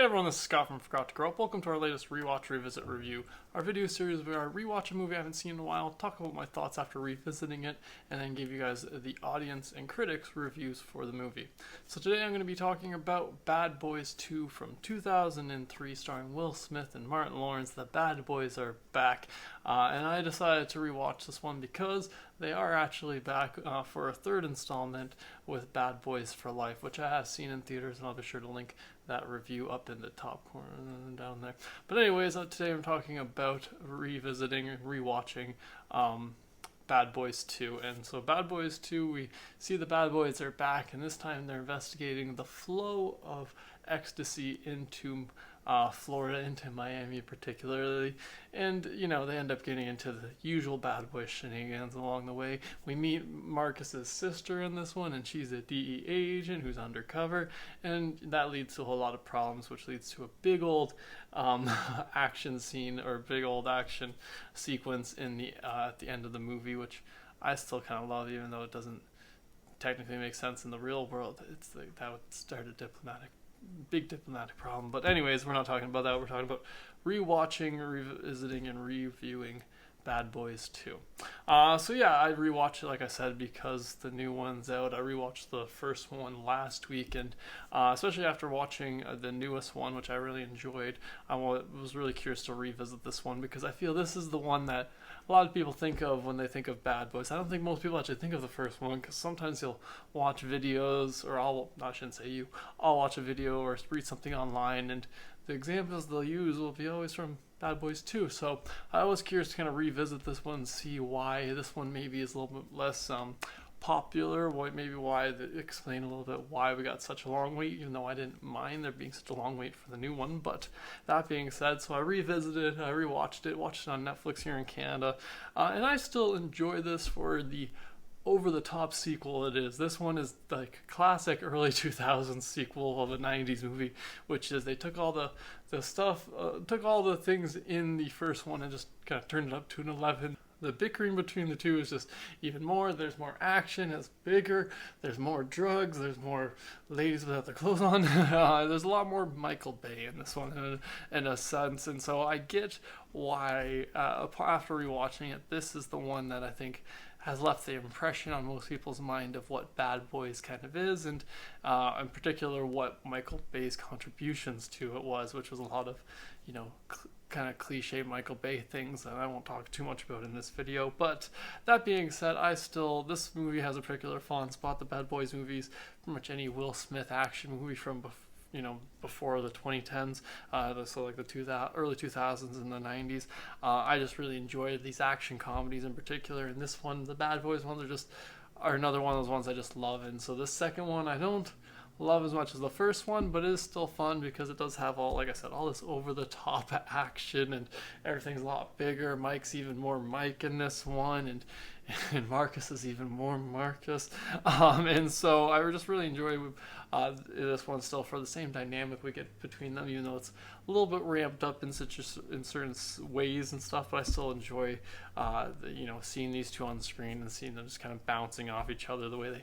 Hey everyone, this is Scott from Forgot to Grow Up. Welcome to our latest ReWatch ReVisit review. Our video series where I rewatch a movie I haven't seen in a while, talk about my thoughts after revisiting it, and then give you guys the audience and critics reviews for the movie. So today I'm going to be talking about Bad Boys 2 from 2003, starring Will Smith and Martin Lawrence. The Bad Boys are back, and I decided to rewatch this one because they are actually back for a third installment with Bad Boys for Life, which I have seen in theaters, and I'll be sure to link that review up in the top corner down there. But anyways, today I'm talking about revisiting and rewatching Bad Boys 2. And so Bad Boys 2, we see the Bad Boys are back, and this time they're investigating the flow of ecstasy into Florida, into Miami particularly, and they end up getting into the usual bad boy shenanigans along the way. We meet Marcus's sister in this one, and she's a DEA agent who's undercover, and that leads to a whole lot of problems, which leads to a big old action scene, or big old action sequence in the at the end of the movie, which I still kind of love, even though it doesn't technically make sense in the real world. It's like that would start a big diplomatic problem. But anyways, we're not talking about that. We're talking about rewatching, revisiting, and reviewing Bad Boys 2. So yeah, I rewatched it, like I said, because the new one's out. I rewatched the first one last week, and especially after watching the newest one, which I really enjoyed, I was really curious to revisit this one because I feel this is the one that a lot of people think of when they think of Bad Boys. I don't think most people actually think of the first one, because sometimes you'll watch videos, or I shouldn't say you, I'll watch a video or read something online, and the examples they'll use will be always from Bad Boys 2. So I was curious to kind of revisit this one and see why this one maybe is a little bit less popular, explain a little bit why we got such a long wait, even though I didn't mind there being such a long wait for the new one. But that being said, so I revisited, I watched it on Netflix here in Canada, and I still enjoy this for the over-the-top sequel it is. This one is like classic early 2000s sequel of a 90s movie, which is they took all the stuff, took all the things in the first one and just kind of turned it up to an 11. The bickering between the two is just even more. There's more action, it's bigger, there's more drugs, there's more ladies without their clothes on. There's a lot more Michael Bay in this one in a sense, and so I get why, after rewatching it, this is the one that I think has left the impression on most people's mind of what Bad Boys kind of is, and in particular what Michael Bay's contributions to it was, which was a lot of, kind of cliche Michael Bay things that I won't talk too much about in this video. But that being said, this movie has a particular fond spot. The Bad Boys movies, pretty much any Will Smith action movie from before the 2010s, so like the early 2000s and the 90s. I just really enjoyed these action comedies in particular, and this one, the Bad Boys ones, are another one of those ones I just love. And so this second one I don't love as much as the first one, but it is still fun because it does have all this over-the-top action, and everything's a lot bigger. Mike's even more Mike in this one, and Marcus is even more Marcus, and so I just really enjoy this one still for the same dynamic we get between them, even though it's a little bit ramped up in certain ways and stuff. But I still enjoy seeing these two on the screen and seeing them just kind of bouncing off each other, the way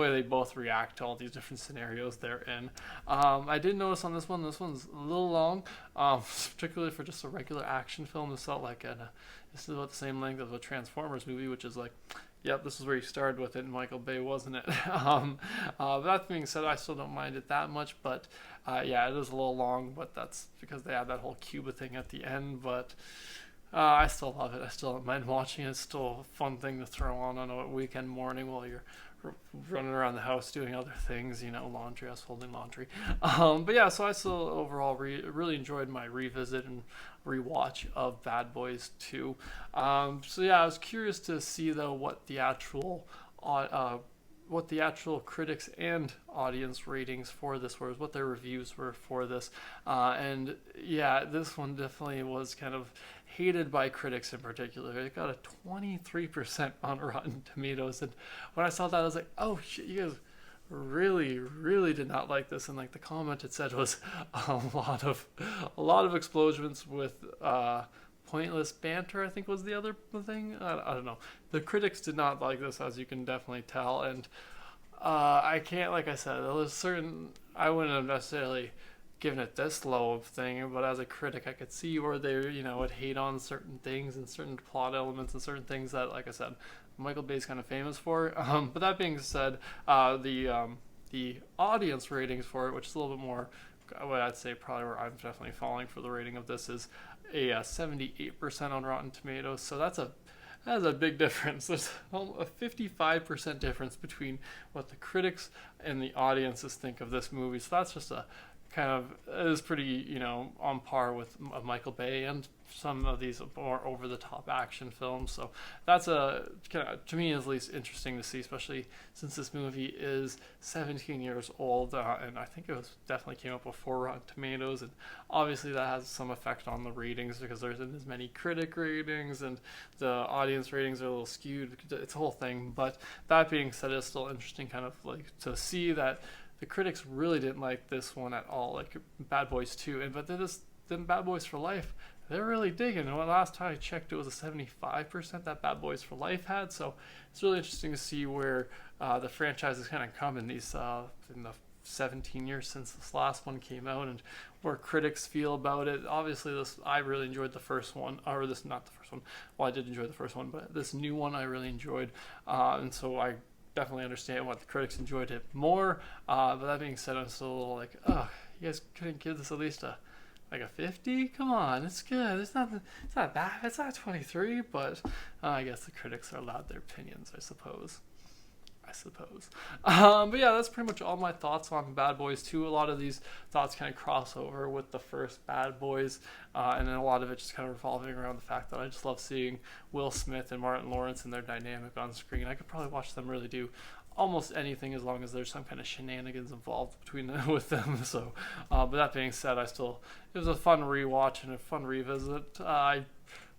they both react to all these different scenarios they're in. I did notice on this one's a little long, particularly for just a regular action film. This felt like this is about the same length as a Transformers movie, which is like, yep, this is where you started with it in Michael Bay, wasn't it? But that being said, I still don't mind it that much, but yeah, it is a little long, but that's because they have that whole Cuba thing at the end. But I still love it. I still don't mind watching it. It's still a fun thing to throw on a weekend morning while you're running around the house doing other things, laundry. I was folding laundry. But yeah, so I still overall really enjoyed my revisit and rewatch of Bad Boys 2. So yeah, I was curious to see though what the actual critics and audience ratings for this were, what their reviews were for this. And yeah, this one definitely was kind of hated by critics in particular. It got a 23% on Rotten Tomatoes, and when I saw that I was like, oh shit, you guys really, really did not like this. And like the comment it said was a lot of explosions with pointless banter, I think was the other thing. I don't know. The critics did not like this, as you can definitely tell, and I can't, like I said, there was I wouldn't have necessarily giving it this low of thing, but as a critic, I could see where they, would hate on certain things and certain plot elements and certain things that, like I said, Michael Bay's kind of famous for. But that being said, the audience ratings for it, which is a little bit more, what I'd say probably where I'm definitely falling for the rating of this, is a 78% on Rotten Tomatoes. So that's a big difference. There's a 55% difference between what the critics and the audiences think of this movie. So that's just a kind of, it is pretty, on par with Michael Bay and some of these more over-the-top action films. So that's a kind of, to me, at least interesting to see, especially since this movie is 17 years old, and I think it was definitely came up before Rotten Tomatoes, and obviously that has some effect on the ratings because there isn't as many critic ratings and the audience ratings are a little skewed. It's a whole thing. But that being said, it's still interesting kind of like to see that the critics really didn't like this one at all, like Bad Boys 2, but then Bad Boys for Life, they're really digging. And last time I checked, it was a 75% that Bad Boys for Life had. So it's really interesting to see where the franchise has kind of come in these in the 17 years since this last one came out, and where critics feel about it. Obviously, I really enjoyed the first one, or this not the first one. Well, I did enjoy the first one, but this new one I really enjoyed, and so I definitely understand what the critics enjoyed it more. But that being said, I'm still a little like, oh, you guys couldn't give this at least a 50? Come on, it's good. It's not bad. It's not 23, but I guess the critics are allowed their opinions, I suppose. But yeah, that's pretty much all my thoughts on Bad Boys 2. A lot of these thoughts kind of cross over with the first Bad Boys, and then a lot of it just kind of revolving around the fact that I just love seeing Will Smith and Martin Lawrence and their dynamic on screen. I could probably watch them really do almost anything as long as there's some kind of shenanigans involved between them with them. So, but that being said, it was a fun rewatch and a fun revisit. I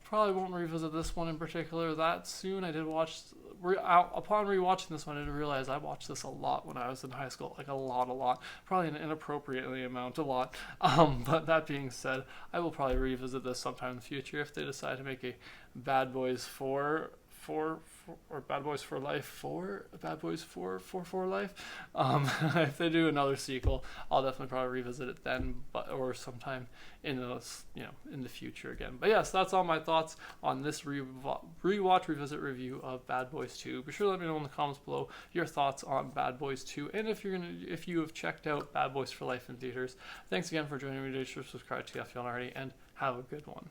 probably won't revisit this one in particular that soon. I did watch, upon rewatching this one, I didn't realize I watched this a lot when I was in high school, like a lot, probably an inappropriately amount, a lot. But that being said, I will probably revisit this sometime in the future if they decide to make a Bad Boys 4 or Bad Boys for Life 4, Bad Boys 4 for Life. If they do another sequel, I'll definitely probably revisit it then, or sometime in the future again. But yes, that's all my thoughts on this rewatch revisit review of Bad Boys 2. Be sure to let me know in the comments below your thoughts on Bad Boys 2, and if you have checked out Bad Boys for Life in theaters. Thanks again for joining me today. Subscribe to if you haven't already, and have a good one.